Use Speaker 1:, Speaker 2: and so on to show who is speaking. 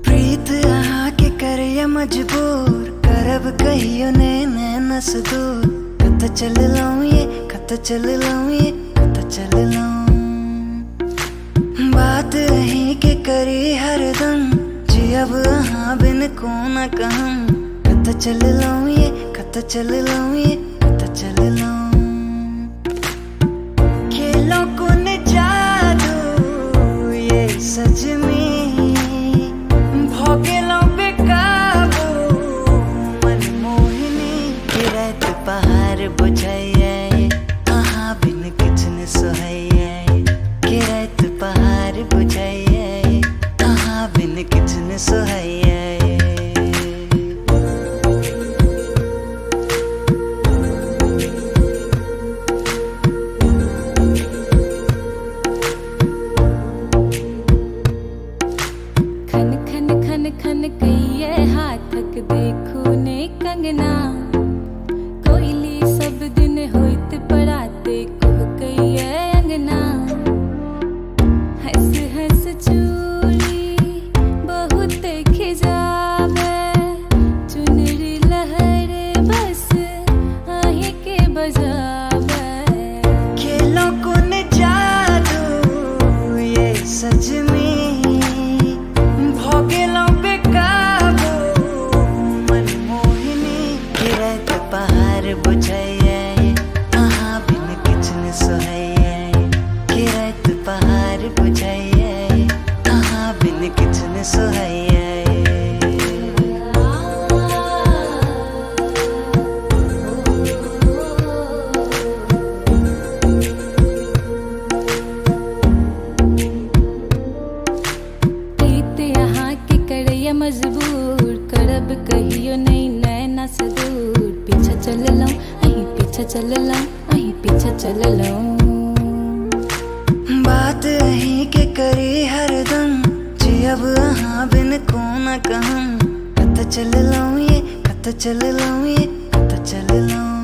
Speaker 1: प्रीत यहाँ के करे मजबूर करब कहियो ने नैनस दूर कत चल लाऊं ये कत चल लाऊं ये कत चल लाऊं बात रही के करी हरदम जी अब हाँ बिन को न कहूं कत चल लाऊं ये कत चल लाऊं ये कत चल लाऊं खेलों को न जादू ये सच में भोगेलों पे काबू मन मोहिनी गिरत पहाड़ बुझाइए कहाँ बिन किचन सोहाइए गिरत पहाड़ बुझाइए कहाँ बिन किचन सोहाइए
Speaker 2: खन कहिए हाथक देखू ने कंगना कोयली सब दिन होइत पराते कुह कहिए अंगना हंस हंस चूड़ी बहुत खिजावे चुनरी लहर बस आहे के बजावे
Speaker 1: खेलों को न जादू ये सच में भोगेलों पे काबू मन मोहिनी गिरत पहाड़ बुझाइए कहाँ बिन किचन सोहाइए गिरत पहाड़ बुझाइए कहाँ बिन किचन सोहाइए
Speaker 2: मजबूर करब कहियो नहीं नैना से दूर पीछा चल लाऊं अहीं पीछा चल लाऊं अहीं पीछा चल लाऊं
Speaker 1: बात रही के करी हरदम जी अब हाँ बिन को न कहूं कत चल लाऊं ये कत चल लाऊं ये कत चल लाऊं